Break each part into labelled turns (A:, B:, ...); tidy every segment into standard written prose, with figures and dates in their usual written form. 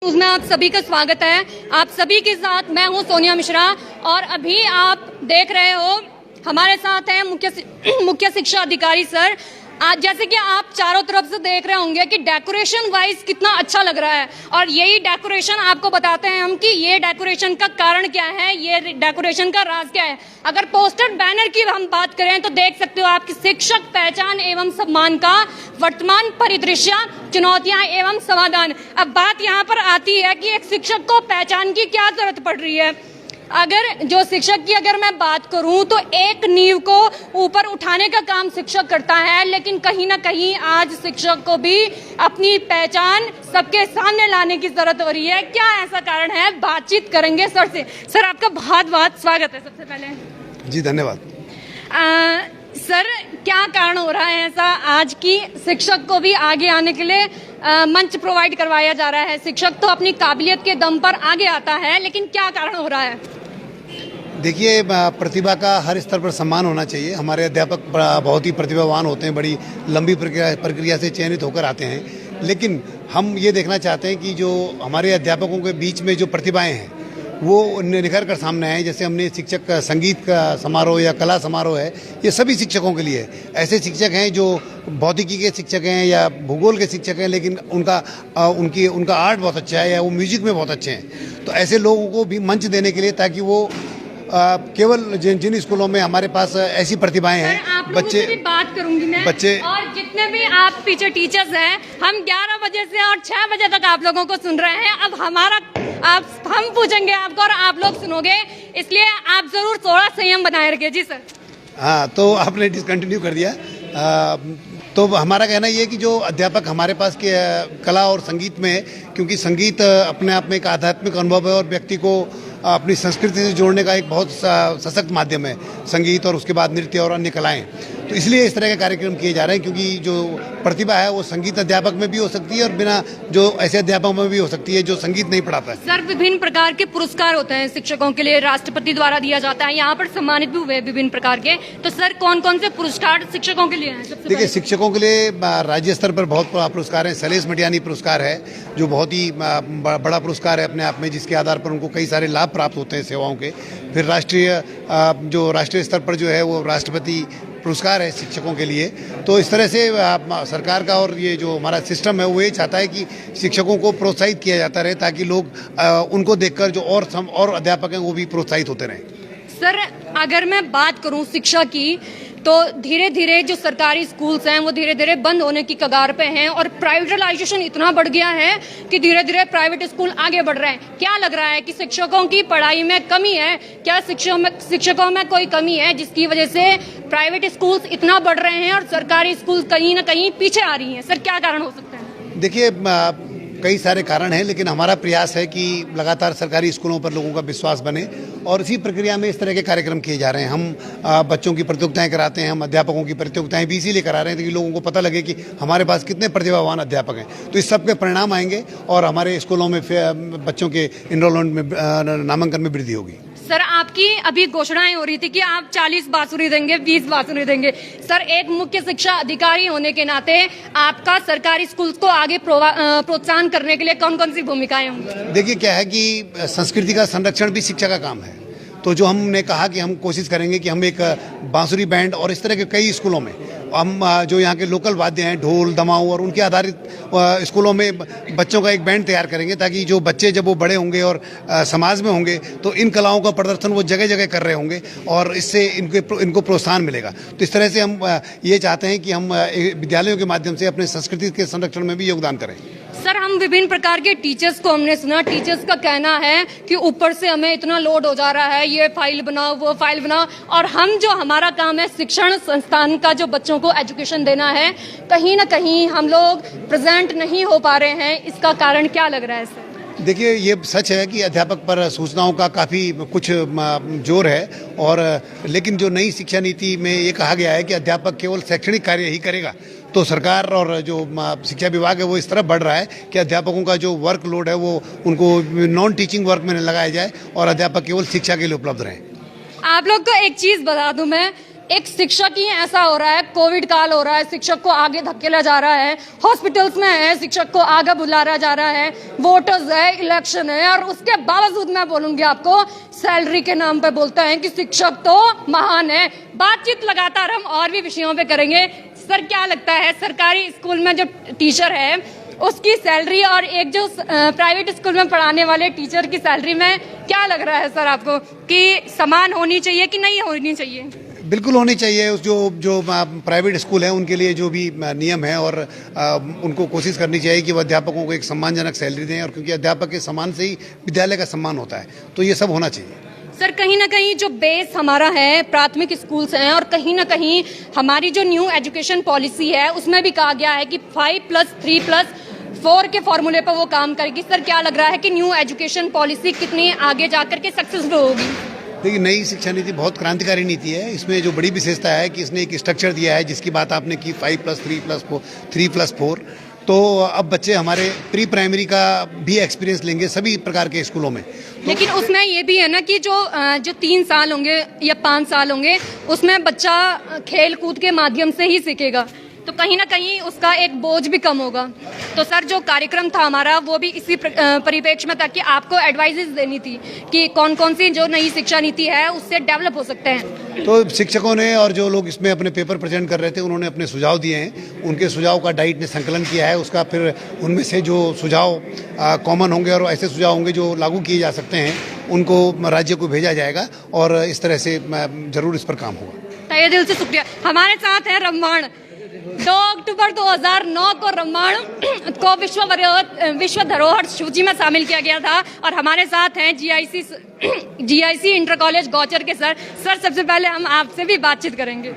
A: उसमें आप सभी का स्वागत है। आप सभी के साथ मैं हूं सोनिया मिश्रा और अभी आप देख रहे हो हमारे साथ हैं मुख्य शिक्षा अधिकारी सर। आज जैसे कि आप चारों तरफ से देख रहे होंगे कि डेकोरेशन वाइज कितना अच्छा लग रहा है और यही डेकोरेशन आपको बताते हैं हम कि ये डेकोरेशन का कारण क्या है, ये डेकोरेशन का राज क्या है। अगर पोस्टर बैनर की हम बात करें तो देख सकते हो आपकी शिक्षक पहचान एवं सम्मान का वर्तमान परिदृश्य, चुनौतियां एवं समाधान। अब बात यहाँ पर आती है कि एक शिक्षक को पहचान की क्या जरूरत पड़ रही है। अगर जो शिक्षक की अगर मैं बात करूं तो एक नींव को ऊपर उठाने का काम शिक्षक करता है, लेकिन कहीं ना कहीं आज शिक्षक को भी अपनी पहचान सबके सामने लाने की जरूरत हो रही है। क्या ऐसा कारण है, बातचीत करेंगे सर से। सर आपका बहुत बहुत स्वागत है सबसे पहले।
B: जी धन्यवाद।
A: सर क्या कारण हो रहा है ऐसा आज की शिक्षक को भी आगे आने के लिए मंच प्रोवाइड करवाया जा रहा है। शिक्षक तो अपनी काबिलियत के दम पर आगे आता है, लेकिन क्या कारण हो रहा है?
B: देखिए, प्रतिभा का हर स्तर पर सम्मान होना चाहिए। हमारे अध्यापक बहुत ही प्रतिभावान होते हैं, बड़ी लंबी प्रक्रिया से चयनित होकर आते हैं, लेकिन हम ये देखना चाहते हैं कि जो हमारे अध्यापकों के बीच में जो प्रतिभाएं हैं वो निखर कर सामने आए। जैसे हमने शिक्षक संगीत का समारोह या कला समारोह है, ये सभी शिक्षकों के लिए है। ऐसे शिक्षक हैं जो भौतिकी के शिक्षक हैं या भूगोल के शिक्षक हैं, लेकिन उनका आर्ट बहुत अच्छा है या वो म्यूजिक में बहुत अच्छे हैं। तो ऐसे लोगों को भी मंच देने के लिए, ताकि वो केवल जिन स्कूलों में हमारे पास ऐसी प्रतिभाएं हैं,
A: बच्चे भी बात करूंगी मैं, बच्चे और जितने भी आप पीछे टीचर्स हैं, हम 11 बजे से और 6 बजे तक आप लोगों को सुन रहे हैं। अब हम पूछेंगे आपको और आप लोग सुनोगे, इसलिए आप जरूर थोड़ा संयम बनाए रखिए। जी सर।
B: हाँ, तो आपने डिसकंटिन्यू कर दिया। तो हमारा कहना ये है कि जो अध्यापक हमारे पास के कला और संगीत में, क्योंकि संगीत अपने आप में एक आध्यात्मिक अनुभव है और व्यक्ति को अपनी संस्कृति से जोड़ने का एक बहुत सशक्त माध्यम है संगीत, और उसके बाद नृत्य और अन्य कलाएं। तो इसलिए इस तरह के कार्यक्रम किए जा रहे हैं, क्योंकि जो प्रतिभा है वो संगीत अध्यापक में भी हो सकती है और बिना जो ऐसे अध्यापक में भी हो सकती है जो संगीत नहीं पढ़ाता है।
A: सर विभिन्न प्रकार के पुरस्कार होते हैं शिक्षकों के लिए, राष्ट्रपति द्वारा दिया जाता है, यहाँ पर सम्मानित भी हुए विभिन्न प्रकार के। तो सर कौन कौन से पुरस्कार शिक्षकों के लिए हैं?
B: देखिए, शिक्षकों के लिए राज्य स्तर पर बहुत पुरस्कार है। शैलेश मटियानी पुरस्कार है जो बहुत ही बड़ा पुरस्कार है अपने आप में, जिसके आधार पर उनको कई सारे लाभ प्राप्त होते हैं सेवाओं के। फिर राष्ट्रीय स्तर पर जो है वो राष्ट्रपति पुरस्कार है शिक्षकों के लिए। तो इस तरह से सरकार का और ये जो हमारा सिस्टम है वो ये चाहता है कि शिक्षकों को प्रोत्साहित किया जाता रहे, ताकि लोग उनको देखकर जो और अध्यापक हैं वो भी प्रोत्साहित होते रहें।
A: सर अगर मैं बात करूं शिक्षा की, तो धीरे धीरे जो सरकारी स्कूल्स हैं वो धीरे धीरे बंद होने की कगार पे हैं और प्राइवेटाइजेशन इतना बढ़ गया है कि धीरे धीरे प्राइवेट स्कूल आगे बढ़ रहे हैं। क्या लग रहा है कि शिक्षकों की पढ़ाई में कमी है? क्या शिक्षकों में कोई कमी है जिसकी वजह से प्राइवेट स्कूल्स इतना बढ़ रहे हैं और सरकारी स्कूल कहीं ना कहीं पीछे आ रही हैं? सर क्या कारण हो सकता है?
B: देखिए, कई सारे कारण हैं, लेकिन हमारा प्रयास है कि लगातार सरकारी स्कूलों पर लोगों का विश्वास बने, और इसी प्रक्रिया में इस तरह के कार्यक्रम किए जा रहे हैं। हम बच्चों की प्रतियोगिताएं कराते हैं, हम अध्यापकों की प्रतियोगिताएं भी इसीलिए करा रहे हैं ताकि लोगों को पता लगे कि हमारे पास कितने प्रतिभावान अध्यापक हैं। तो इस सब के परिणाम आएंगे और हमारे स्कूलों में बच्चों के इनरोलमेंट में, नामांकन में वृद्धि होगी।
A: सर आपकी अभी घोषणाएं हो रही थी कि आप 40 बांसुरी देंगे, 20 बांसुरी देंगे। सर एक मुख्य शिक्षा अधिकारी होने के नाते आपका सरकारी स्कूल को आगे प्रोत्साहन करने के लिए कौन कौन सी भूमिकाएं होंगी?
B: देखिए, क्या है कि संस्कृति का संरक्षण भी शिक्षा का काम है। तो जो हमने कहा कि हम कोशिश करेंगे कि हम एक बांसुरी बैंड और इस तरह के कई स्कूलों में हम जो यहाँ के लोकल वाद्य हैं, ढोल, दमाऊ और उनके आधारित स्कूलों में बच्चों का एक बैंड तैयार करेंगे, ताकि जो बच्चे जब वो बड़े होंगे और समाज में होंगे तो इन कलाओं का प्रदर्शन वो जगह जगह कर रहे होंगे और इससे इनको प्रोत्साहन मिलेगा। तो इस तरह से हम ये चाहते हैं कि हम विद्यालयों के माध्यम से अपने संस्कृति के संरक्षण में भी योगदान करें।
A: सर हम विभिन्न प्रकार के टीचर्स को हमने सुना, टीचर्स का कहना है कि ऊपर से हमें इतना लोड हो जा रहा है, ये फाइल बनाओ, वो फाइल बनाओ, और हम जो हमारा काम है शिक्षण संस्थान का जो बच्चों को एजुकेशन देना है, कहीं ना कहीं हम लोग प्रेजेंट नहीं हो पा रहे हैं। इसका कारण क्या लग रहा है सर?
B: देखिए, ये सच है कि अध्यापक पर सूचनाओं का काफ़ी कुछ जोर है, और लेकिन जो नई शिक्षा नीति में ये कहा गया है कि अध्यापक केवल शैक्षणिक कार्य ही करेगा, तो सरकार और जो शिक्षा विभाग है वो इस तरफ बढ़ रहा है कि अध्यापकों का जो वर्कलोड है वो उनको नॉन टीचिंग वर्क में लगाया जाए और अध्यापक केवल शिक्षा के लिए उपलब्ध रहें।
A: आप लोग को एक चीज़ बता दूं मैं एक शिक्षक ही ऐसा हो रहा है, कोविड काल हो रहा है, शिक्षक को आगे धकेला जा रहा है, हॉस्पिटल्स में है, शिक्षक को आगे बुलाया जा रहा है, वोटर्स है, इलेक्शन है, और उसके बावजूद मैं बोलूंगी आपको सैलरी के नाम पे बोलते हैं कि शिक्षक तो महान है। बातचीत लगातार हम और भी विषयों पे करेंगे। सर क्या लगता है सरकारी स्कूल में जो टीचर है उसकी सैलरी और एक जो प्राइवेट स्कूल में पढ़ाने वाले टीचर की सैलरी में क्या लग रहा है सर आपको कि समान होनी चाहिए कि नहीं होनी चाहिए?
B: बिल्कुल होनी चाहिए। उस जो प्राइवेट स्कूल हैं उनके लिए जो भी नियम है और उनको कोशिश करनी चाहिए कि वो अध्यापकों को एक सम्मानजनक सैलरी दें, और क्योंकि अध्यापक के सम्मान से ही विद्यालय का सम्मान होता है, तो ये सब होना चाहिए।
A: सर कहीं ना कहीं जो बेस हमारा है प्राथमिक स्कूल्स हैं, और कहीं ना कहीं हमारी जो न्यू एजुकेशन पॉलिसी है उसमें भी कहा गया है कि 5+3+4 के फॉर्मूले पर वो काम करेगी। सर क्या लग रहा है कि न्यू एजुकेशन पॉलिसी कितनी आगे जाकर के सक्सेसफुल होगी?
B: देखिए, नई शिक्षा नीति बहुत क्रांतिकारी नीति है। इसमें जो बड़ी विशेषता है कि इसने एक स्ट्रक्चर दिया है, जिसकी बात आपने की 5+3+4 तो अब बच्चे हमारे प्री प्राइमरी का भी एक्सपीरियंस लेंगे सभी प्रकार के स्कूलों में।
A: लेकिन उसमें ये भी है ना कि जो 3 साल होंगे या 5 साल होंगे उसमें बच्चा खेल कूद के माध्यम से ही सीखेगा, तो कहीं ना कहीं उसका एक बोझ भी कम होगा। तो सर जो कार्यक्रम था हमारा वो भी इसी परिप्रेक्ष्य में था कि आपको एडवाइजेस देनी थी कि कौन कौन सी जो नई शिक्षा नीति है उससे डेवलप हो सकते हैं।
B: तो शिक्षकों ने और जो लोग इसमें अपने पेपर प्रेजेंट कर रहे थे उन्होंने अपने सुझाव दिए हैं। उनके सुझाव का डाइट ने संकलन किया है, उसका फिर उनमें से जो सुझाव कॉमन होंगे और ऐसे सुझाव होंगे जो लागू किए जा सकते हैं उनको राज्य को भेजा जाएगा, और इस तरह से जरूर इस पर काम होगा।
A: तहे दिल से शुक्रिया। हमारे साथ है रम्माण। 2 अक्टूबर 2009 को रम्माण को विश्व धरोहर सूची में शामिल किया गया था, और हमारे साथ हैं जीआईसी इंटर कॉलेज गौचर के सर। सबसे पहले हम आपसे भी बातचीत करेंगे।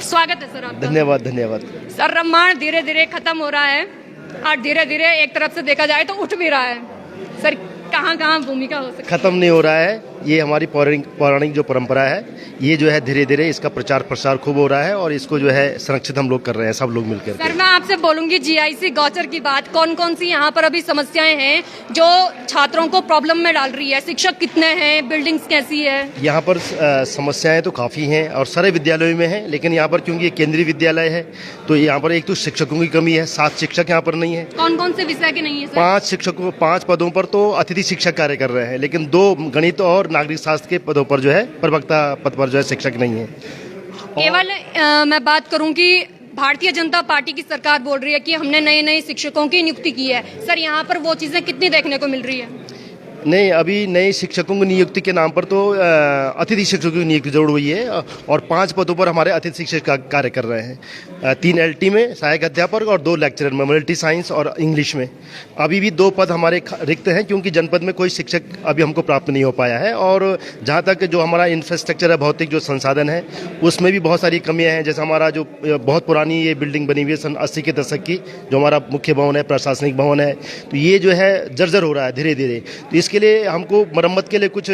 A: स्वागत है सर आपका।
C: धन्यवाद।
A: सर रम्माण धीरे धीरे खत्म हो रहा है और धीरे धीरे एक तरफ से देखा जाए तो उठ भी रहा है। सर कहाँ भूमिका हो सकती है?
C: खत्म नहीं हो रहा है, ये हमारी पौराणिक जो परंपरा है, ये जो है धीरे धीरे इसका प्रचार प्रसार खूब हो रहा है, और इसको जो है संरक्षित हम लोग कर रहे हैं, सब लोग मिलकर।
A: सर मैं आपसे बोलूंगी जीआईसी गौचर की बात, कौन कौन सी यहाँ पर अभी समस्याएं हैं जो छात्रों को प्रॉब्लम में डाल रही है? शिक्षक कितने हैं, बिल्डिंग्स कैसी है?
C: यहाँ पर समस्याएं तो काफ़ी हैं और सारे विद्यालयों में है, लेकिन यहाँ पर क्योंकि ये केंद्रीय विद्यालय है तो यहाँ पर एक तो शिक्षकों की कमी है, 7 शिक्षक यहाँ पर नहीं है।
A: कौन कौन से विषय के नहीं है सर?
C: 5 शिक्षकों 5 पदों पर तो अतिथि शिक्षक कार्य कर रहे हैं, लेकिन 2 गणित और नागरिक शास्त्र के पदों पर जो है प्रवक्ता पद पर जो है शिक्षक नहीं है।
A: केवल मैं बात करूं कि भारतीय जनता पार्टी की सरकार बोल रही है कि हमने नए शिक्षकों की नियुक्ति की है। सर यहाँ पर वो चीजें कितनी देखने को मिल रही है?
C: नहीं, अभी नए शिक्षकों की नियुक्ति के नाम पर तो अतिथि शिक्षकों की नियुक्ति जरूर हुई है, और 5 पदों पर हमारे अतिथि शिक्षक कार्य कर रहे हैं। 3 LT में सहायक अध्यापक और 2 लेक्चरर में, मल्टी साइंस और इंग्लिश में। अभी भी 2 पद हमारे रिक्त हैं क्योंकि जनपद में कोई शिक्षक अभी हमको प्राप्त नहीं हो पाया है। और जहाँ तक जो हमारा इंफ्रास्ट्रक्चर है, भौतिक जो संसाधन है, उसमें भी बहुत सारी कमियाँ हैं। जैसे हमारा जो बहुत पुरानी ये बिल्डिंग बनी हुई है सन 80 के दशक की, जो हमारा मुख्य भवन है, प्रशासनिक भवन है, तो ये जो है जर्जर हो रहा है धीरे धीरे। तो इसके लिए हमको मरम्मत के लिए कुछ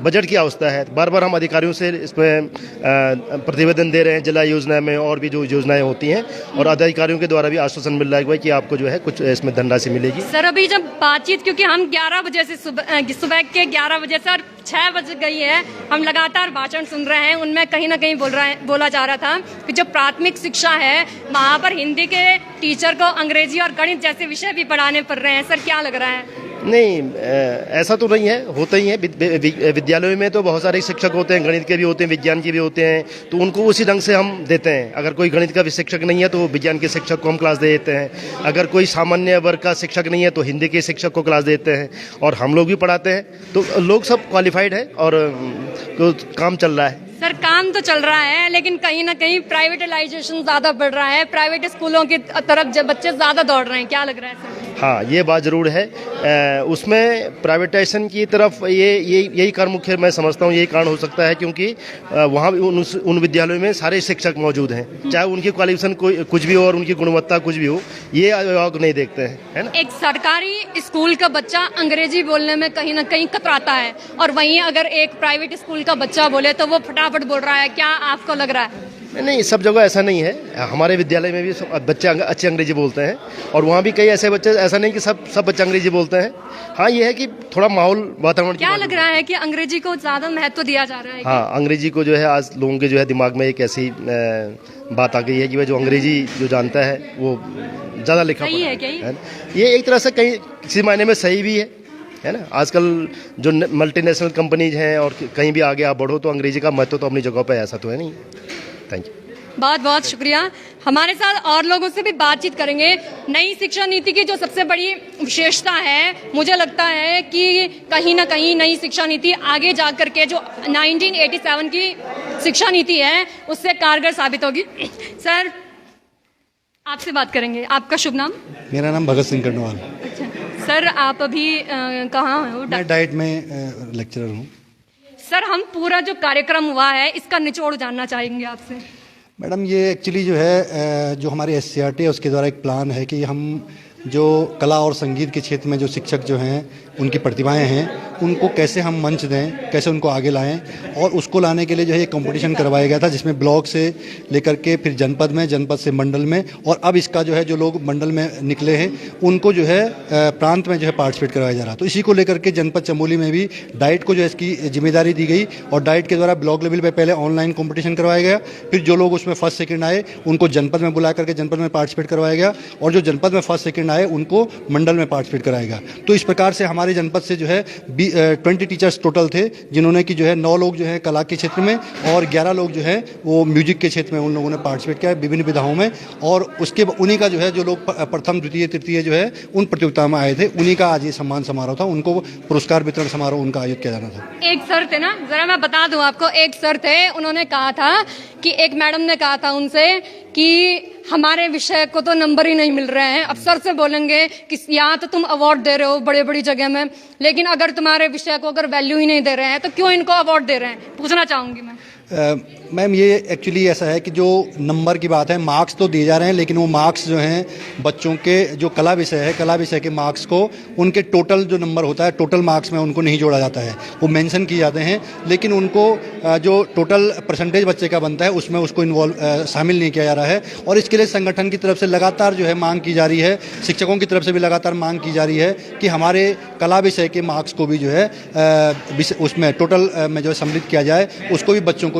C: बजट की आवश्यकता है। बार बार हम अधिकारियों से इसमें प्रतिवेदन दे रहे हैं, जिला योजना में और भी जो योजनाएं होती हैं, और अधिकारियों के द्वारा भी आश्वासन मिल रहा है कि आपको जो है कुछ इसमें धनराशि मिलेगी। सर
A: अभी जब बातचीत, क्योंकि हम 11 बजे से सुबह के 11 बजे से और 6 बज गई है, हम लगातार भाषण सुन रहे हैं, उनमें कहीं ना कहीं बोला जा रहा था कि जो प्राथमिक शिक्षा है वहाँ पर हिंदी के टीचर को अंग्रेजी और गणित जैसे विषय भी पढ़ाने पड़ रहे हैं। सर क्या लग रहा है?
C: नहीं, ऐसा तो नहीं है, होता ही है। विद्यालयों में तो बहुत सारे शिक्षक होते हैं, गणित के भी होते हैं, विज्ञान के भी होते हैं, तो उनको उसी ढंग से हम देते हैं। अगर कोई गणित का भी शिक्षक नहीं है तो विज्ञान के शिक्षक को हम क्लास दे देते हैं। अगर कोई सामान्य वर्ग का शिक्षक नहीं है तो हिंदी के शिक्षक को क्लास देते हैं, और हम लोग भी पढ़ाते हैं। तो लोग सब क्वालिफाइड है और तो काम चल रहा है।
A: सर काम तो चल रहा है, लेकिन कहीं ना कहीं प्राइवेटाइजेशन ज्यादा बढ़ रहा है, प्राइवेट स्कूलों की तरफ जब बच्चे ज्यादा दौड़ रहे हैं। क्या लग रहा है सर?
C: हाँ, ये बात जरूर है। उसमें प्राइवेटाइजेशन की तरफ यही कारण मुख्य मैं समझता हूँ, यही कारण हो सकता है क्योंकि वहाँ उन विद्यालयों में सारे शिक्षक मौजूद हैं, चाहे उनकी क्वालिफिकेशन कुछ भी हो और उनकी गुणवत्ता कुछ भी हो, ये अभिभावक नहीं देखते हैं, है ना।
A: एक सरकारी स्कूल का बच्चा अंग्रेजी बोलने में कहीं ना कहीं कतराता है, और वहीं अगर एक प्राइवेट स्कूल का बच्चा बोले तो वो फटाफट बोल रहा है। क्या आपको लग रहा है?
C: नहीं, सब जगह ऐसा नहीं है। हमारे विद्यालय में भी बच्चे अच्छे अंग्रेजी बोलते हैं और वहाँ भी कई ऐसे बच्चे, ऐसा नहीं कि सब बच्चे अंग्रेजी बोलते हैं। हाँ, ये है कि थोड़ा माहौल वातावरण
A: क्या लग रहा है कि अंग्रेजी को ज़्यादा महत्व दिया जा रहा है?
C: हाँ, अंग्रेजी को जो है आज लोगों के जो है दिमाग में एक ऐसी बात आ गई है कि वह जो अंग्रेजी जो जानता है वो ज़्यादा लिखा
A: सही
C: पढ़ा
A: है क्या ये?
C: ये एक तरह से कहीं किसी मायने में सही भी है ना। आजकल जो मल्टीनेशनल कंपनीज हैं और कहीं भी आगे आप बढ़ो तो अंग्रेजी का महत्व तो अपनी जगह पे ऐसा तो है नहीं। Thank you.
A: बहुत बहुत शुक्रिया। हमारे साथ और लोगों से भी बातचीत करेंगे। नई शिक्षा नीति की जो सबसे बड़ी विशेषता है, मुझे लगता है कि कहीं ना कहीं नई शिक्षा नीति आगे जा करके जो 1987 की शिक्षा नीति है उससे कारगर साबित होगी। सर, आपसे बात करेंगे। आपका शुभ नाम?
D: मेरा नाम भगत सिंह कर्णवाल।
A: अच्छा सर, आप अभी कहाँ हो?
D: मैं डाइट में लेक्चरर हूँ।
A: सर, हम पूरा जो कार्यक्रम हुआ है इसका निचोड़ जानना चाहेंगे आपसे।
D: मैडम, ये एक्चुअली जो है जो हमारे SCRT है उसके द्वारा एक प्लान है कि हम जो कला और संगीत के क्षेत्र में जो शिक्षक जो हैं उनकी प्रतिभाएं हैं उनको कैसे हम मंच दें, कैसे उनको आगे लाएं, और उसको लाने के लिए जो है ये कंपटीशन करवाया गया था जिसमें ब्लॉक से लेकर के फिर जनपद में, जनपद से मंडल में, और अब इसका जो है जो लोग मंडल में निकले हैं उनको जो है प्रांत में जो है पार्टिसिपेट करवाया जा रहा। तो इसी को लेकर के जनपद चमोली में भी डाइट को जो है इसकी जिम्मेदारी दी गई और डाइट के द्वारा ब्लॉक लेवल पर पहले ऑनलाइन कॉम्पिटिशन करवाया गया, फिर जो लोग उसमें फर्स्ट सेकेंड आए उनको जनपद में बुला करके जनपद में पार्टिसिपेट करवाया गया, और जो जनपद में फर्स्ट सेकेंड आए उनको मंडल में पार्टिसिपेट कराएगा। तो इस प्रकार से हमारे जनपद से जो है 20 टीचर्स टोटल थे जिन्होंने कि जो है 9 लोग जो है कला के क्षेत्र में और 11 लोग जो है वो म्यूजिक के क्षेत्र में उन लोगों ने पार्टिसिपेट किया विभिन्न विधाओं में, और उसके उन्हीं का जो है जो लोग प्रथम द्वितीय तृतीय जो है उन प्रतियोगिता में आए थे उन्हीं का आज ये सम्मान समारोह था, उनको पुरस्कार वितरण समारोह उनका आयोजित किया जाना था।
A: एक सर थे ना, जरा मैं बता दूं आपको, एक सर थे, उन्होंने कहा था कि एक मैडम ने कहा था उनसे कि हमारे विषय को तो नंबर ही नहीं मिल रहे हैं। अब सर से बोलेंगे कि यहाँ तो तुम अवार्ड दे रहे हो बड़े बड़ी जगह में, लेकिन अगर तुम्हारे विषय को अगर वैल्यू ही नहीं दे रहे हैं तो क्यों इनको अवार्ड दे रहे हैं? पूछना चाहूंगी मैं।
D: मैम, ये एक्चुअली ऐसा है कि जो नंबर की बात है, मार्क्स तो दिए जा रहे हैं, लेकिन वो मार्क्स जो हैं बच्चों के जो कला विषय है, कला विषय के मार्क्स को उनके टोटल जो नंबर होता है टोटल मार्क्स में उनको नहीं जोड़ा जाता है, वो मेंशन किए जाते हैं, लेकिन उनको जो टोटल परसेंटेज बच्चे का बनता है उसमें उसको शामिल नहीं किया जा रहा है। और इसके लिए संगठन की तरफ से लगातार जो है मांग की जा रही है, शिक्षकों की तरफ से भी लगातार मांग की जा रही है कि हमारे कला विषय के मार्क्स को भी जो है उसमें टोटल में जो है सम्मिलित किया जाए, उसको भी बच्चों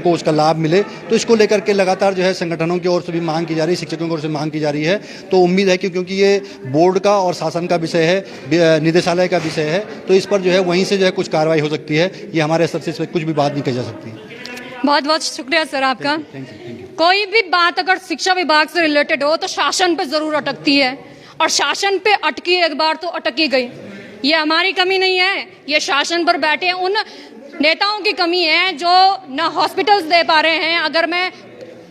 D: को उसका लाभ मिले। तो इसको लेकर के लगातार जो है संगठनों की ओर से भी मांग की जा रही है, शिक्षकों की ओर से मांग की जा रही है। तो उम्मीद है कि क्योंकि ये बोर्ड का और शासन का विषय है, निदेशालय का विषय है, तो इस पर जो है वहीं से जो है कुछ कार्रवाई हो सकती है। ये हमारे स्तर से इस पर कुछ भी बात नहीं की जा सकती।
A: बहुत बहुत शुक्रिया सर आपका। कोई भी बात अगर शिक्षा विभाग से रिलेटेड हो तो शासन पे जरूर अटकती है, और शासन पे अटकी एक बार तो अटकी गई। ये हमारी कमी नहीं है, ये शासन पर बैठे उन नेताओं की कमी है जो ना हॉस्पिटल्स दे पा रहे हैं। अगर मैं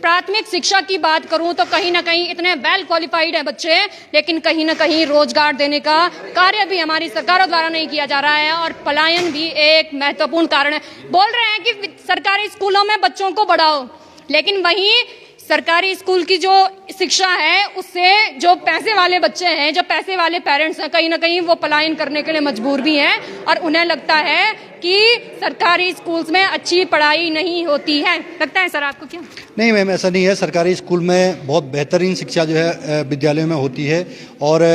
A: प्राथमिक शिक्षा की बात करूं तो कहीं ना कहीं इतने वेल क्वालिफाइड हैं बच्चे, लेकिन कहीं ना कहीं रोजगार देने का कार्य भी हमारी सरकारों द्वारा नहीं किया जा रहा है, और पलायन भी एक महत्वपूर्ण कारण है। बोल रहे हैं कि सरकारी स्कूलों में बच्चों को बढ़ाओ, लेकिन वहीं सरकारी स्कूल की जो शिक्षा है उससे जो पैसे वाले बच्चे हैं, जो पैसे वाले पेरेंट्स हैं, कहीं ना कहीं वो पलायन करने के लिए मजबूर भी हैं, और उन्हें लगता है कि सरकारी स्कूल्स में अच्छी पढ़ाई नहीं होती है। लगता है सर आपको? क्या
D: नहीं मैम, ऐसा नहीं है। सरकारी स्कूल में बहुत बेहतरीन शिक्षा जो है विद्यालयों में होती है, और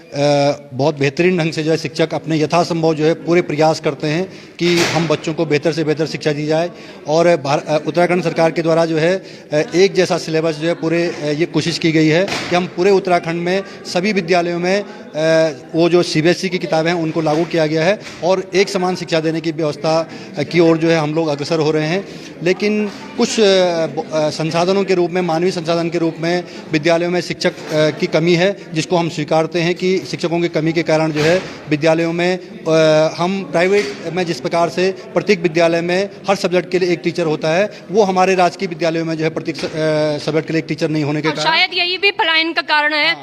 D: बहुत बेहतरीन ढंग से जो है शिक्षक अपने यथासंभव जो है पूरे प्रयास करते हैं कि हम बच्चों को बेहतर से बेहतर शिक्षा दी जाए। और उत्तराखंड सरकार के द्वारा जो है एक जैसा सिलेबस जो है पूरे ये कोशिश की गई है कि हम पूरे उत्तराखंड में सभी विद्यालयों में वो जो CBSE की किताबें हैं उनको लागू किया गया है, और एक समान शिक्षा देने की व्यवस्था की ओर जो है हम लोग अग्रसर हो रहे हैं। लेकिन कुछ संसाधनों के रूप में, मानवीय संसाधन के रूप में विद्यालयों में शिक्षक की कमी है, जिसको हम स्वीकारते हैं कि शिक्षकों की कमी के कारण जो है विद्यालयों में हम प्राइवेट में जिस प्रकार से प्रत्येक विद्यालय में हर सब्जेक्ट के लिए एक टीचर होता है, वो हमारे राजकीय विद्यालयों में जो है प्रत्येक सब्जेक्ट के लिए एक टीचर नहीं होने के कारण
A: शायद यही भी पलायन का कारण है।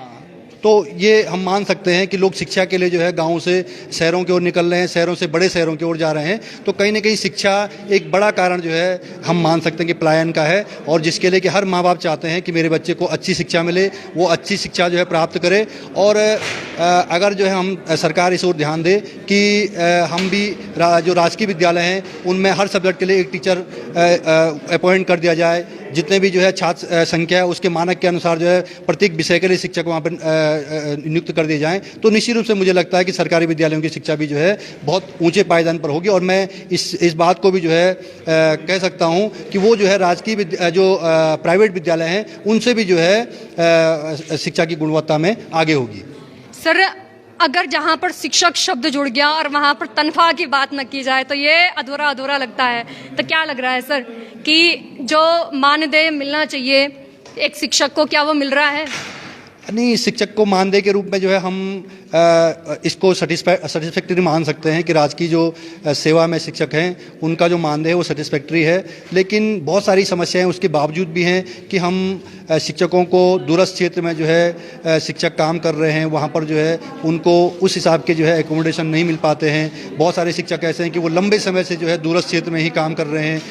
D: तो ये हम मान सकते हैं कि लोग शिक्षा के लिए जो है गांव से शहरों की ओर निकल रहे हैं, शहरों से बड़े शहरों की ओर जा रहे हैं। तो कहीं ना कहीं शिक्षा एक बड़ा कारण जो है हम मान सकते हैं कि पलायन का है, और जिसके लिए कि हर माँ बाप चाहते हैं कि मेरे बच्चे को अच्छी शिक्षा मिले, वो अच्छी शिक्षा जो है प्राप्त करे। और अगर जो है हम सरकार इस ओर ध्यान दे कि हम भी जो राजकीय विद्यालय हैं उनमें हर सब्जेक्ट के लिए एक टीचर अपॉइंट कर दिया जाए, जितने भी जो है छात्र संख्या है उसके मानक के अनुसार जो है प्रत्येक विषय के लिए शिक्षक वहाँ पर नियुक्त कर दिए जाएँ, तो निश्चित रूप से मुझे लगता है कि सरकारी विद्यालयों की शिक्षा भी जो है बहुत ऊंचे पायदान पर होगी। और मैं इस बात को भी जो है कह सकता हूँ कि वो जो है राजकीय जो प्राइवेट विद्यालय हैं उनसे भी जो है शिक्षा की गुणवत्ता में आगे होगी।
A: सर, अगर जहाँ पर शिक्षक शब्द जुड़ गया और वहाँ पर तनख्वाह की बात न की जाए तो ये अधूरा अधूरा लगता है। तो क्या लग रहा है सर कि जो मानदेय मिलना चाहिए एक शिक्षक को, क्या वो मिल रहा है?
D: नहीं, शिक्षक को मानदेय के रूप में जो है हम इसको सेटिस्फैक्टरी मान सकते हैं कि राजकीय जो सेवा में शिक्षक हैं उनका जो मानदेय है वो सेटिस्फैक्टरी है, लेकिन बहुत सारी समस्याएं उसके बावजूद भी हैं कि हम शिक्षकों को दूरस्थ क्षेत्र में जो है शिक्षक काम कर रहे हैं वहाँ पर जो है उनको उस हिसाब के जो है एकोमोडेशन नहीं मिल पाते हैं। बहुत सारे शिक्षक ऐसे हैं कि वो लंबे समय से जो है दूरस्थ क्षेत्र में ही काम कर रहे हैं,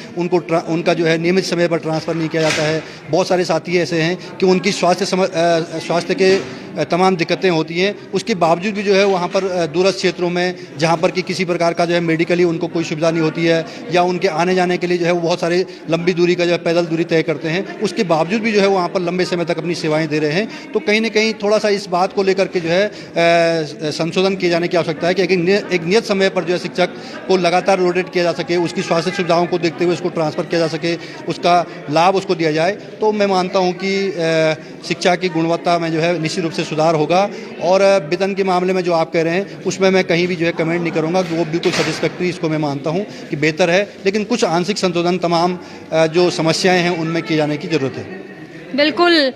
D: उनका जो है नियमित समय पर ट्रांसफ़र नहीं किया जाता है। बहुत सारे साथी ऐसे हैं कि उनकी स्वास्थ्य के तमाम दिक्कतें होती हैं, उसके बावजूद भी जो है वहाँ पर दूरस्थ क्षेत्रों में जहाँ पर कि किसी प्रकार का जो है मेडिकली उनको कोई सुविधा नहीं होती है या उनके आने जाने के लिए जो है वो बहुत सारे लंबी दूरी का जो है पैदल दूरी तय करते हैं, उसके बावजूद भी जो है वहाँ पर लंबे समय तक अपनी सेवाएं दे रहे हैं। तो कहीं ना कहीं थोड़ा सा इस बात को लेकर के जो है संशोधन किए जाने की आवश्यकता है कि एक नियत समय पर जो है शिक्षक को लगातार रोटेट किया जा सके, उसकी स्वास्थ्य सुविधाओं को देखते हुए उसको ट्रांसफ़र किया जा सके, उसका लाभ उसको दिया जाए। तो मैं मानता हूँ कि शिक्षा की गुणवत्ता में जो है निश्चित रूप से सुधार होगा। और वेतन के मामले में जो आप कह रहे हैं उसमें मैं कहीं भी जो है कमेंट नहीं करूंगा कि वो बिल्कुल सेटिस्फैक्टरी, इसको मैं मानता हूं कि बेहतर है, लेकिन कुछ आंशिक संशोधन तमाम जो समस्याएं हैं उनमें किए जाने की जरूरत है।
A: बिल्कुल,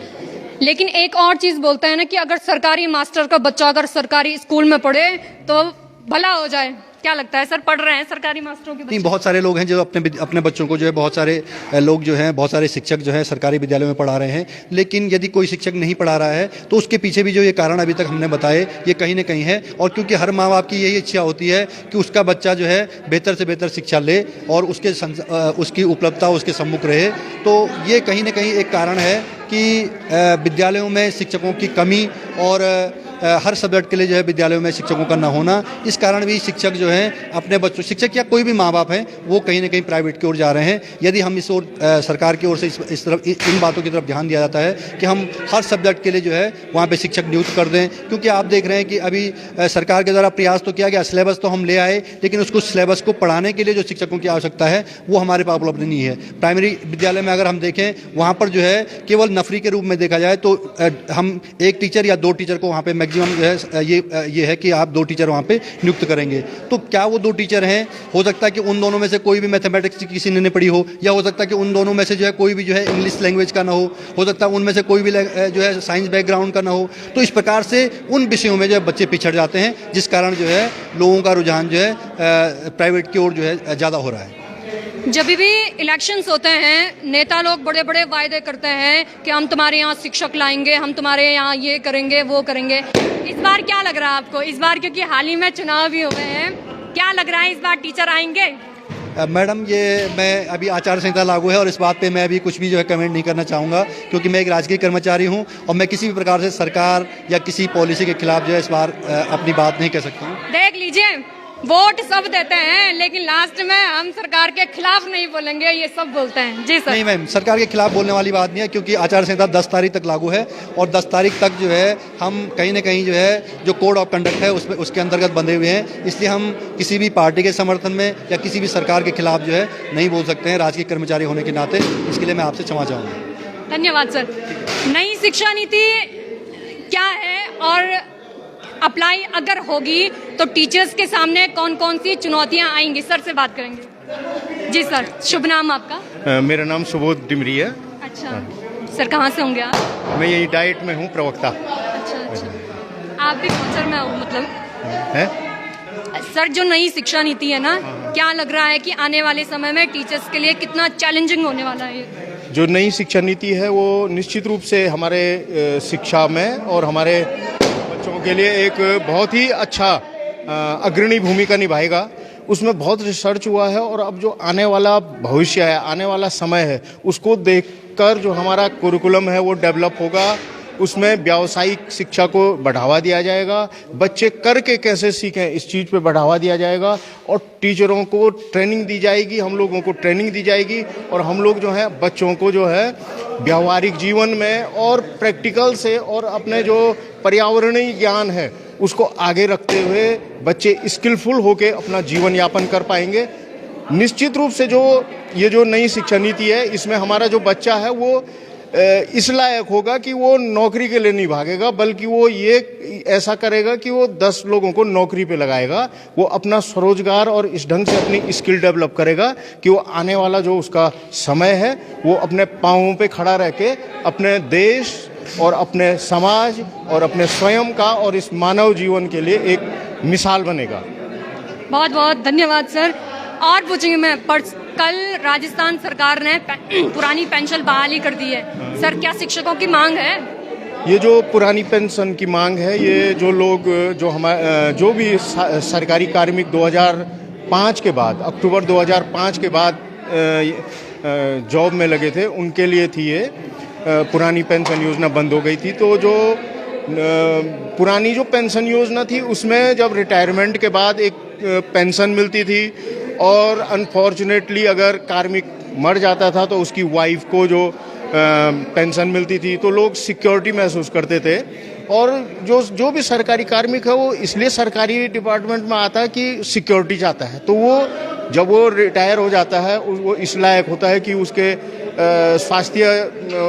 A: लेकिन एक और चीज़ बोलते हैं ना कि अगर सरकारी मास्टर का बच्चा अगर सरकारी स्कूल में पढ़े तो भला हो जाए। क्या लगता है सर, पढ़ रहे हैं सरकारी मास्टरों के बच्चे?
D: नहीं, बहुत सारे लोग हैं जो अपने बच्चों को जो है बहुत सारे लोग जो हैं, बहुत सारे शिक्षक जो हैं सरकारी विद्यालयों में पढ़ा रहे हैं, लेकिन यदि कोई शिक्षक नहीं पढ़ा रहा है तो उसके पीछे भी जो ये कारण अभी तक हमने बताए ये कहीं ना कहीं है। और क्योंकि हर माँ बाप की यही इच्छा होती है कि उसका बच्चा जो है बेहतर से बेहतर शिक्षा ले और उसकी उपलब्धता उसके सम्मुख रहे, तो ये कहीं ना कहीं एक कारण है कि विद्यालयों में शिक्षकों की कमी और हर सब्जेक्ट के लिए जो है विद्यालयों में शिक्षकों का न होना, इस कारण भी शिक्षक जो हैं अपने बच्चों, शिक्षक या कोई भी माँ बाप हैं, वो कहीं ना कहीं प्राइवेट की ओर जा रहे हैं। यदि हम इस ओर सरकार की ओर से इस तरफ इन बातों की तरफ ध्यान दिया जाता है कि हम हर सब्जेक्ट के लिए जो है वहाँ पे शिक्षक नियुक्त कर दें, क्योंकि आप देख रहे हैं कि अभी सरकार के द्वारा प्रयास तो किया गया, सिलेबस तो हम ले आए, लेकिन उसको सिलेबस को पढ़ाने के लिए जो शिक्षकों की आवश्यकता है वो हमारे पास उपलब्ध नहीं है। प्राइमरी विद्यालय में अगर हम देखें वहाँ पर जो है केवल नफरी के रूप में देखा जाए तो हम एक टीचर या 2 टीचर को वहाँ पे मैक्सिमम जो है ये है कि आप 2 टीचर वहाँ पे नियुक्त करेंगे। तो क्या वो 2 टीचर हैं? हो सकता है कि उन दोनों में से कोई भी मैथमेटिक्स किसी ने पढ़ी हो, या हो सकता है कि उन दोनों में से जो है कोई भी जो है इंग्लिश लैंग्वेज का ना हो सकता है उनमें से कोई भी जो है साइंस बैकग्राउंड का ना हो। तो इस प्रकार से उन विषयों में जो है बच्चे पिछड़ जाते हैं, जिस कारण जो है लोगों का रुझान जो है प्राइवेट की ओर जो है ज़्यादा हो रहा है।
A: जब भी इलेक्शंस होते हैं नेता लोग बड़े बड़े वायदे करते हैं कि हम तुम्हारे यहाँ शिक्षक लाएंगे, हम तुम्हारे यहाँ ये करेंगे वो करेंगे। इस बार क्या लग रहा है आपको? इस बार क्योंकि हाल ही में चुनाव भी हुए हैं, क्या लग रहा है इस बार टीचर आएंगे?
D: मैडम, ये मैं अभी आचार संहिता लागू है और इस बात पे मैं अभी कुछ भी जो है कमेंट नहीं करना चाहूँगा, क्योंकि मैं एक राजकीय कर्मचारी हूँ और मैं किसी भी प्रकार से सरकार या किसी पॉलिसी के खिलाफ जो है इस बार अपनी बात नहीं कह सकता हूँ।
A: देख लीजिए, वोट सब देते हैं लेकिन लास्ट में हम सरकार के खिलाफ नहीं बोलेंगे, ये सब बोलते हैं। जी सर।
D: नहीं मैम, सरकार के खिलाफ बोलने वाली बात नहीं है, क्योंकि आचार संहिता 10 तारीख तक लागू है और 10 तारीख तक जो है हम कहीं ना कहीं जो है जो कोड ऑफ कंडक्ट है उसके अंतर्गत बंधे हुए हैं, इसलिए हम किसी भी पार्टी के समर्थन में या किसी भी सरकार के खिलाफ जो है नहीं बोल सकते हैं राजकीय कर्मचारी होने के नाते। इसके लिए मैं आपसे क्षमा चाहूँगा।
A: धन्यवाद सर। नई शिक्षा नीति क्या है और अप्लाई अगर होगी तो टीचर्स के सामने कौन कौन सी चुनौतियां आएंगी? सर से बात करेंगे। जी सर, शुभ नाम आपका?
E: मेरा नाम सुबोध डिमरी है।
A: अच्छा सर, कहाँ से होंगे आप?
E: मैं यही डाइट में हूँ, प्रवक्ता।
A: अच्छा, आप भी कौन सर में हो मतलब
E: है?
A: सर, जो नई शिक्षा नीति है ना, क्या लग रहा है कि आने वाले समय में टीचर्स के लिए कितना चैलेंजिंग होने वाला है?
E: जो नई शिक्षा नीति है वो निश्चित रूप से हमारे शिक्षा में और हमारे बच्चों के लिए एक बहुत ही अच्छा अग्रणी भूमिका निभाएगा। उसमें बहुत रिसर्च हुआ है और अब जो आने वाला भविष्य है, आने वाला समय है, उसको देखकर जो हमारा कुरिकुलम है वो डेवलप होगा उसमें व्यावसायिक शिक्षा को बढ़ावा दिया जाएगा, बच्चे करके कैसे सीखें इस चीज़ पे बढ़ावा दिया जाएगा, और टीचरों को ट्रेनिंग दी जाएगी, हम लोगों को ट्रेनिंग दी जाएगी, और हम लोग जो है बच्चों को जो है व्यावहारिक जीवन में और प्रैक्टिकल से और अपने जो पर्यावरणीय ज्ञान है उसको आगे रखते हुए बच्चे स्किलफुल होके अपना जीवन यापन कर पाएंगे। निश्चित रूप से ये जो नई शिक्षा नीति है इसमें हमारा जो बच्चा है वो इस लायक होगा कि वो नौकरी के लिए नहीं भागेगा, बल्कि वो ये ऐसा करेगा कि वो 10 लोगों को नौकरी पे लगाएगा, वो अपना स्वरोजगार और इस ढंग से अपनी स्किल डेवलप करेगा कि वो आने वाला जो उसका समय है वो अपने पांवों पे खड़ा रह के अपने देश और अपने समाज और अपने स्वयं का और इस मानव जीवन के लिए एक मिसाल बनेगा।
A: बहुत बहुत धन्यवाद सर। और पूछेंगे मैं, कल राजस्थान सरकार ने पुरानी पेंशन बहाली कर दी है सर, क्या शिक्षकों की मांग है?
E: ये जो पुरानी पेंशन की मांग है, ये जो लोग जो भी सरकारी कार्मिक 2005 के बाद, अक्टूबर 2005 के बाद जॉब में लगे थे उनके लिए थी ये पुरानी पेंशन योजना बंद हो गई थी। तो जो पुरानी जो पेंशन योजना थी उसमें जब रिटायरमेंट के बाद एक पेंशन मिलती थी, और अनफॉर्चुनेटली अगर कार्मिक मर जाता था तो उसकी वाइफ को जो पेंशन मिलती थी, तो लोग सिक्योरिटी महसूस करते थे। और जो भी सरकारी कार्मिक है वो इसलिए सरकारी डिपार्टमेंट में आता है कि सिक्योरिटी चाहता है, तो वो जब वो रिटायर हो जाता है वो इस लायक होता है कि उसके स्वास्थ्य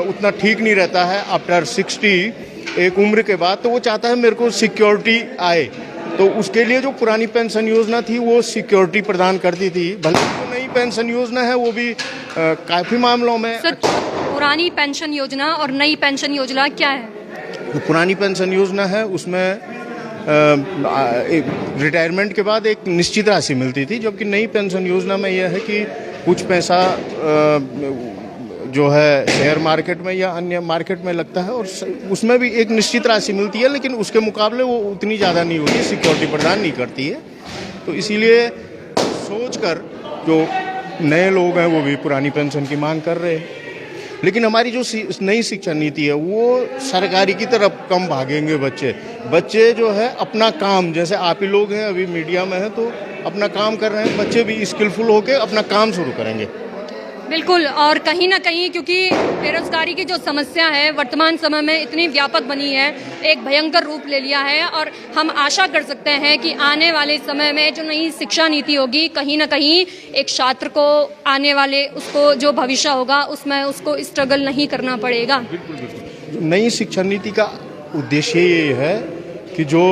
E: उतना ठीक नहीं रहता है आफ्टर 60 एक उम्र के बाद, तो वो चाहता है मेरे को सिक्योरिटी आए। तो उसके लिए जो पुरानी पेंशन योजना थी वो सिक्योरिटी प्रदान करती थी। भले जो नई पेंशन योजना है वो भी काफ़ी मामलों में
A: सर, पुरानी पेंशन योजना और नई पेंशन योजना क्या है?
E: जो पुरानी पेंशन योजना है उसमें रिटायरमेंट के बाद एक निश्चित राशि मिलती थी, जबकि नई पेंशन योजना में यह है कि कुछ पैसा जो है शेयर मार्केट में या अन्य मार्केट में लगता है और उसमें भी एक निश्चित राशि मिलती है, लेकिन उसके मुकाबले वो उतनी ज़्यादा नहीं होती, सिक्योरिटी प्रदान नहीं करती है। तो इसीलिए सोचकर जो नए लोग हैं वो भी पुरानी पेंशन की मांग कर रहे हैं। लेकिन हमारी जो नई शिक्षा नीति है वो सरकारी की तरफ कम भागेंगे बच्चे जो है अपना काम, जैसे आप ही लोग हैं अभी मीडिया में हैं तो अपना काम कर रहे हैं, बच्चे भी स्किलफुल होकर अपना काम शुरू करेंगे।
A: बिल्कुल, और कहीं ना कहीं क्योंकि बेरोजगारी की जो समस्या है वर्तमान समय में इतनी व्यापक बनी है, एक भयंकर रूप ले लिया है, और हम आशा कर सकते हैं कि आने वाले समय में जो नई शिक्षा नीति होगी कहीं ना कहीं एक छात्र को आने वाले उसको जो भविष्य होगा उसमें उसको स्ट्रगल नहीं करना पड़ेगा।
E: नई शिक्षा नीति का उद्देश्य ये है कि जो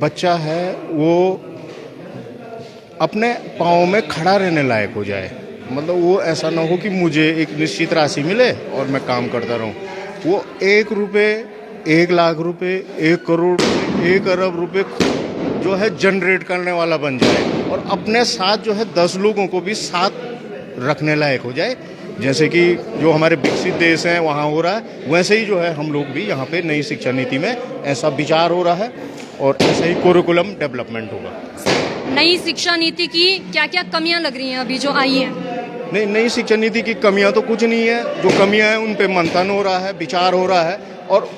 E: बच्चा है वो अपने पाँव में खड़ा रहने लायक हो जाए। मतलब वो ऐसा ना हो कि मुझे एक निश्चित राशि मिले और मैं काम करता रहूं। वो 1 रुपये, 1 लाख रुपए, 1 करोड़ रुपए, 1 अरब रुपए जो है जनरेट करने वाला बन जाए, और अपने साथ जो है 10 लोगों को भी साथ रखने लायक हो जाए। जैसे कि जो हमारे विकसित देश हैं वहाँ हो रहा है, वैसे ही जो है हम लोग भी यहाँ पे नई शिक्षा नीति में ऐसा विचार हो रहा है और ऐसा ही कोरिकुलम डेवलपमेंट होगा।
A: नई शिक्षा नीति की क्या क्या कमियां लग रही हैं अभी जो आई हैं?
E: नहीं, नई शिक्षा नीति की कमियां तो कुछ नहीं है। जो कमियां हैं उन पे मंथन हो रहा है, विचार हो रहा है, और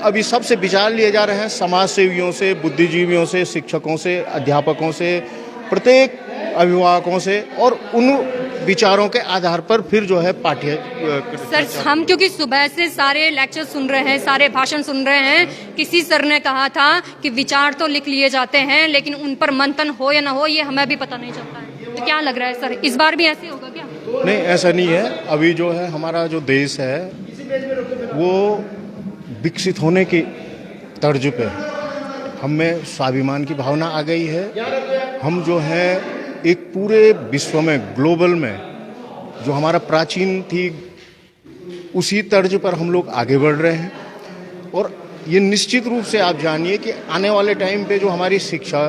E: अभी सबसे विचार लिए जा रहे हैं, समाज सेवियों से, बुद्धिजीवियों से, शिक्षकों से, अध्यापकों से, प्रत्येक अभिभावकों से, और उन विचारों के आधार पर फिर जो है
A: सर, हम क्योंकि सुबह से सारे लेक्चर सुन रहे हैं, सारे भाषण सुन रहे हैं, किसी सर ने कहा था कि विचार तो लिख लिए जाते हैं लेकिन उन पर मंथन हो या ना हो ये हमें भी पता नहीं चलता है। तो क्या लग रहा है सर, इस बार भी ऐसे होगा क्या?
E: नहीं, ऐसा नहीं है। अभी जो है हमारा जो देश है वो विकसित होने की तर्ज पे, हम में स्वाभिमान की भावना आ गई है। हम जो है एक पूरे विश्व में, ग्लोबल में जो हमारा प्राचीन थी उसी तर्ज पर हम लोग आगे बढ़ रहे हैं। और ये निश्चित रूप से आप जानिए कि आने वाले टाइम पे जो हमारी शिक्षा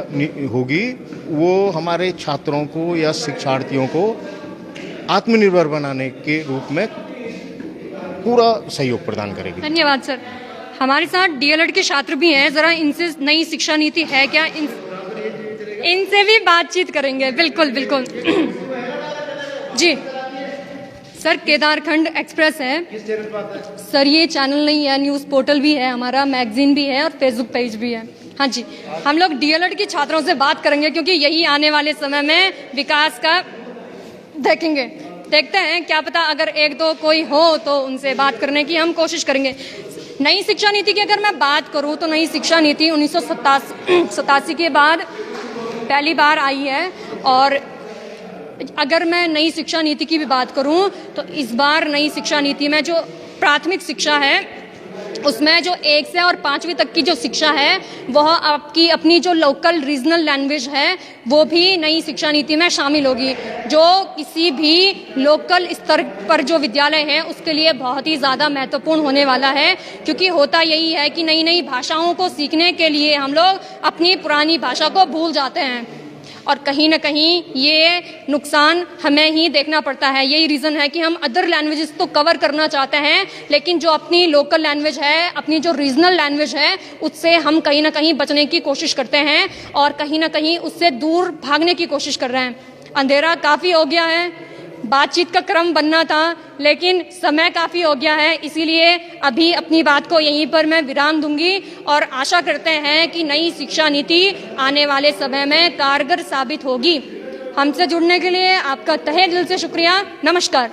E: होगी वो हमारे छात्रों को या शिक्षार्थियों को आत्मनिर्भर बनाने के रूप में पूरा सहयोग प्रदान करेगी।
A: धन्यवाद सर। हमारे साथ डीएलएड के छात्र भी हैं, जरा इनसे नई शिक्षा नीति है क्या, इनसे भी बातचीत करेंगे। बिल्कुल बिल्कुल जी सर केदारखंड एक्सप्रेस है।
C: किस चैनल पर आता है?
A: सर ये चैनल नहीं है, न्यूज़ पोर्टल भी है हमारा, मैगजीन भी है और फेसबुक पेज भी है। हाँ जी, हम लोग डीएलएड की छात्रों से बात करेंगे क्योंकि यही आने वाले समय में विकास का देखेंगे। देखते हैं, क्या पता अगर एक दो कोई हो तो उनसे बात करने की हम कोशिश करेंगे। नई शिक्षा नीति की अगर मैं बात करूं तो नई शिक्षा नीति 1987 के बाद पहली बार आई है। और अगर मैं नई शिक्षा नीति की भी बात करूं तो इस बार नई शिक्षा नीति में जो प्राथमिक शिक्षा है उसमें जो 1 से और 5वीं तक की जो शिक्षा है वह आपकी अपनी जो लोकल रीजनल लैंग्वेज है वो भी नई शिक्षा नीति में शामिल होगी, जो किसी भी लोकल स्तर पर जो विद्यालय है उसके लिए बहुत ही ज़्यादा महत्वपूर्ण होने वाला है। क्योंकि होता यही है कि नई नई भाषाओं को सीखने के लिए हम लोग अपनी पुरानी भाषा को भूल जाते हैं और कहीं ना कहीं ये नुकसान हमें ही देखना पड़ता है। यही रीज़न है कि हम अदर लैंग्वेजेस तो कवर करना चाहते हैं लेकिन जो अपनी लोकल लैंग्वेज है, अपनी जो रीजनल लैंग्वेज है, उससे हम कहीं ना कहीं बचने की कोशिश करते हैं और कहीं ना कहीं उससे दूर भागने की कोशिश कर रहे हैं। अंधेरा काफ़ी हो गया है, बातचीत का क्रम बनना था लेकिन समय काफ़ी हो गया है, इसीलिए अभी अपनी बात को यहीं पर मैं विराम दूंगी और आशा करते हैं कि नई शिक्षा नीति आने वाले समय में कारगर साबित होगी। हमसे जुड़ने के लिए आपका तहे दिल से शुक्रिया। नमस्कार।